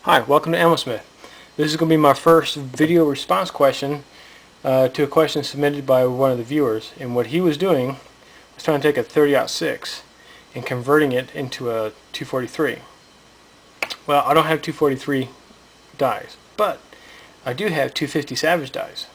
Hi, welcome to Ammosmith. This is going to be my first video response question to a question submitted by one of the viewers. And what he was doing was trying to take a 30-06 and converting it into a 243. Well, I don't have 243 dies, but I do have 250 Savage dies.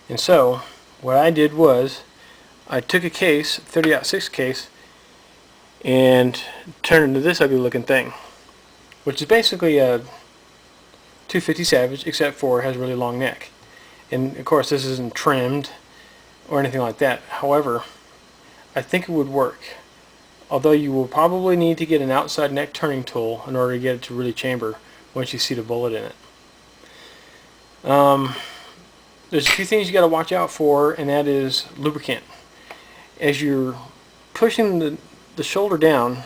And so what I did was I took a case, 30-06 case, and turned it into this ugly looking thing, which is basically a 250 Savage, except for it has a really long neck. And of course this isn't trimmed or anything like that. However, I think it would work. Although you will probably need to get an outside neck turning tool in order to get it to really chamber once you see the bullet in it. There's a few things you got to watch out for, and that is lubricant. As you're pushing the shoulder down,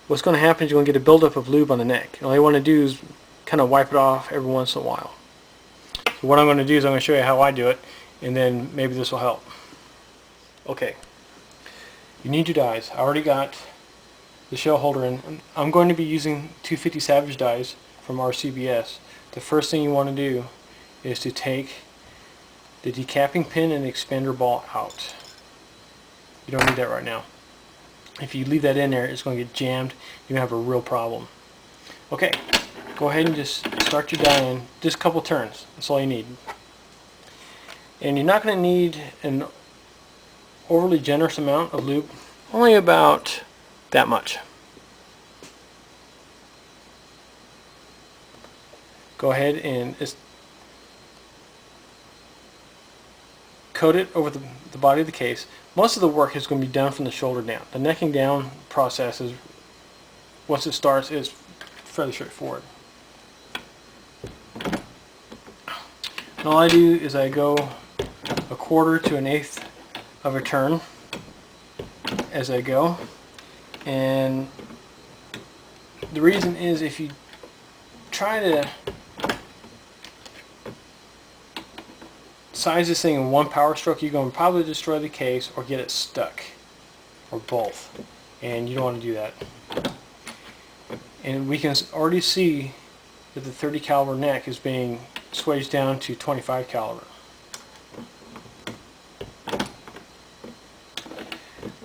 what's going to happen is you're going to get a buildup of lube on the neck. All you want to do is kind of wipe it off every once in a while. So what I'm going to do is I'm going to show you how I do it, and then maybe this will help. Okay, you need your dies. I already got the shell holder in. I'm going to be using 250 Savage dies from RCBS. The first thing you want to do is to take the decapping pin and the expander ball out. You don't need that right now. If you leave that in there, it's going to get jammed. You're going to have a real problem. Okay, go ahead and just start your die in. Just a couple turns. That's all you need. And you're not going to need an overly generous amount of lube. Only about that much. Go ahead and just coat it over the body of the case. Most of the work is going to be done from the shoulder down. The necking down process is, once it starts, is fairly straightforward. And all I do is I go 1/4 to 1/8 of a turn as I go. And the reason is, if you try to size this thing in one power stroke, you're going to probably destroy the case or get it stuck, or both, and you don't want to do that. And we can already see that the 30 caliber neck is being swaged down to 25 caliber.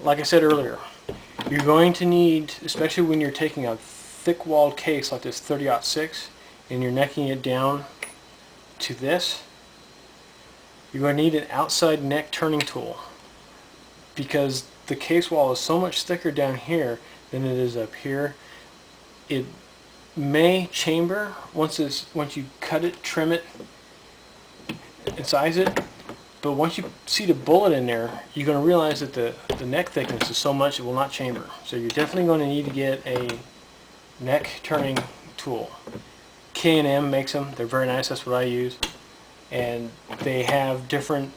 Like I said earlier, you're going to need, especially when you're taking a thick walled case like this 30-06 and you're necking it down to this, you're going to need an outside neck turning tool, because the case wall is so much thicker down here than it is up here. It may chamber once you cut it, trim it, and size it, but once you see the bullet in there, you're going to realize that the neck thickness is so much it will not chamber. So you're definitely going to need to get a neck turning tool. K&M makes them. They're very nice. That's what I use. And they have different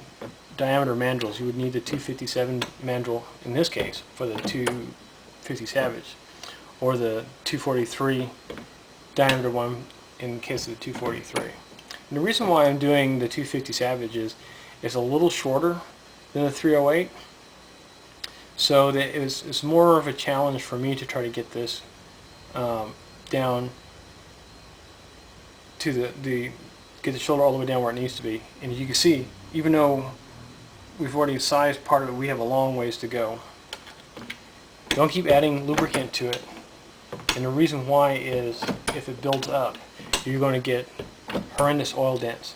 diameter mandrels. You would need the 257 mandrel in this case for the 250 Savage, or the 243 diameter one in the case of the 243. And the reason why I'm doing the 250 Savage is it's a little shorter than the 308, so that it's more of a challenge for me to try to get this down to get the shoulder all the way down where it needs to be. And you can see, even though we've already sized part of it, we have a long ways to go. Don't keep adding lubricant to it. And the reason why is, if it builds up, you're going to get horrendous oil dents.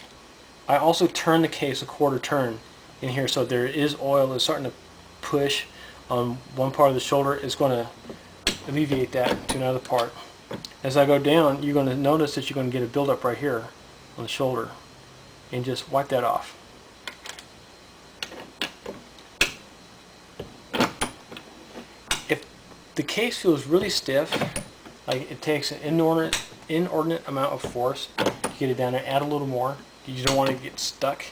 I also turn the case 1/4 turn in here, so there is oil that's starting to push on one part of the shoulder. It's going to alleviate that to another part. As I go down, you're going to notice that you're going to get a buildup right here on the shoulder, and just wipe that off. If the case feels really stiff, like it takes an inordinate amount of force to get it down there, add a little more. You don't want to get stuck.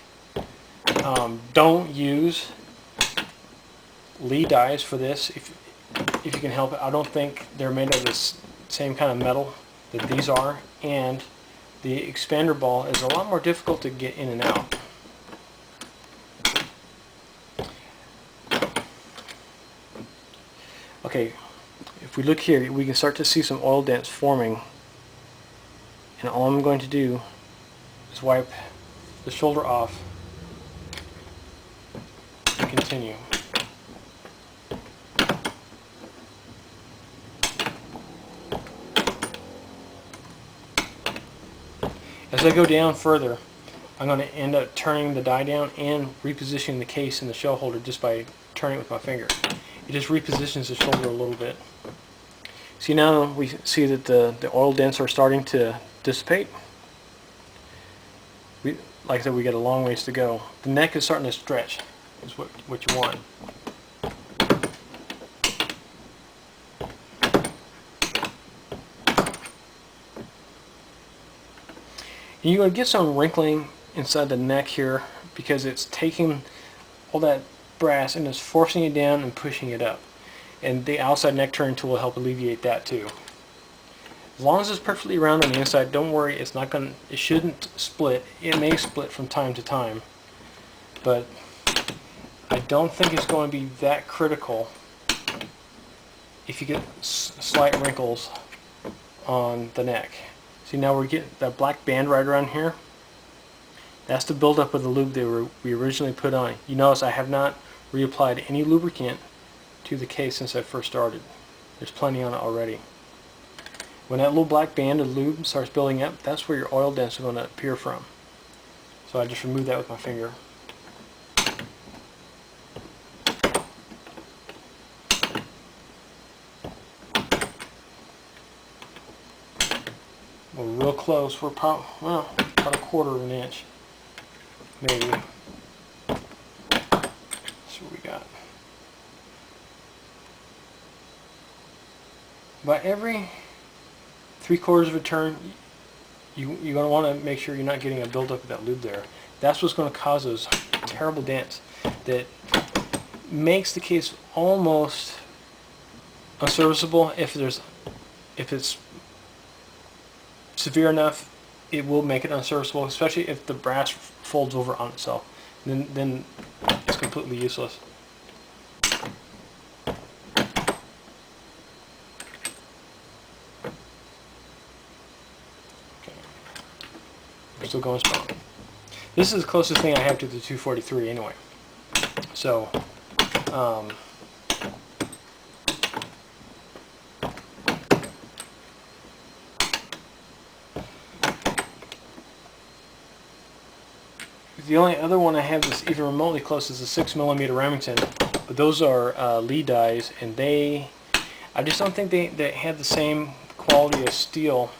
Don't use Lee dies for this if you can help it. I don't think they're made of this same kind of metal that these are, and the expander ball is a lot more difficult to get in and out. Okay, if we look here, we can start to see some oil dents forming And all I'm going to do is wipe the shoulder off and continue. As I go down further, I'm going to end up turning the die down and repositioning the case in the shell holder just by turning it with my finger. It just repositions the shoulder a little bit. See, now we see that the oil dents are starting to dissipate. Like I said, we got a long ways to go. The neck is starting to stretch, is what you want. And you're going to get some wrinkling inside the neck here because it's taking all that brass and it's forcing it down and pushing it up. And the outside neck turn tool will help alleviate that too. As long as it's perfectly round on the inside, don't worry, it shouldn't split. It may split from time to time, but I don't think it's going to be that critical if you get slight wrinkles on the neck. See, now we're getting that black band right around here. That's the buildup of the lube that we originally put on. You notice I have not reapplied any lubricant to the case since I first started. There's plenty on it already. When that little black band of lube starts building up, that's where your oil dents are going to appear from. So I just remove that with my finger. We're real close. We're about a quarter of an inch, maybe. That's what we got. About every 3/4 of a turn, you're going to want to make sure you're not getting a buildup of that lube there. That's what's going to cause those terrible dents that makes the case almost unserviceable. If it's severe enough, it will make it unserviceable, especially if the brass folds over on itself. Then it's completely useless. We're still going strong. This is the closest thing I have to the 243 anyway. So, the only other one I have that's even remotely close is a 6mm Remington, but those are Lee dies, and I just don't think they had the same quality of steel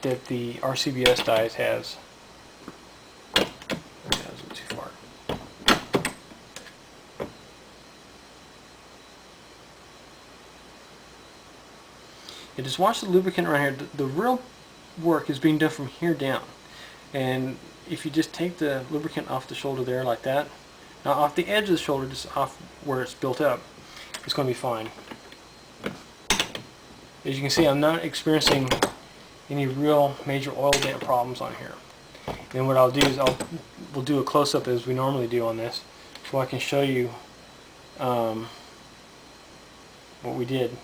that the RCBS dies has. That was a little too far. And just watch the lubricant right here. The real work is being done from here down. And if you just take the lubricant off the shoulder there like that, now off the edge of the shoulder, just off where it's built up, it's going to be fine. As you can see, I'm not experiencing any real major oil dent problems on here. And what I'll do is we'll do a close-up as we normally do on this, so I can show you what we did.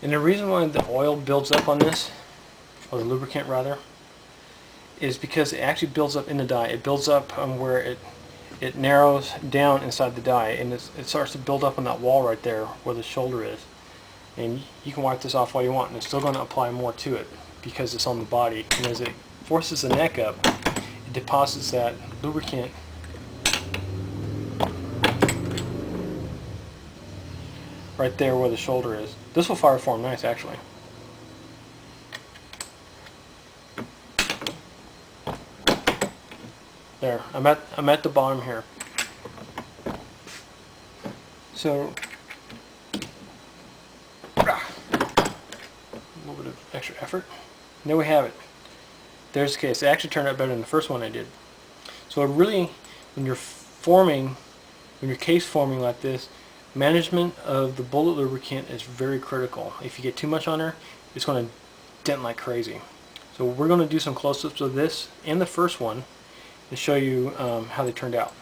And the reason why the oil builds up on this, or the lubricant rather, is because it actually builds up in the die. It builds up where it narrows down inside the die, and it starts to build up on that wall right there where the shoulder is. And you can wipe this off all you want, and it's still going to apply more to it because it's on the body. And as it forces the neck up, it deposits that lubricant right there where the shoulder is. This will fire form nice, actually. There, I'm at the bottom here. So a little bit of extra effort. And there we have it. There's the case. It actually turned out better than the first one I did. So it really, when you're case forming like this, management of the bullet lubricant is very critical. If you get too much on there, it's going to dent like crazy. So we're going to do some close-ups of this and the first one to show you how they turned out.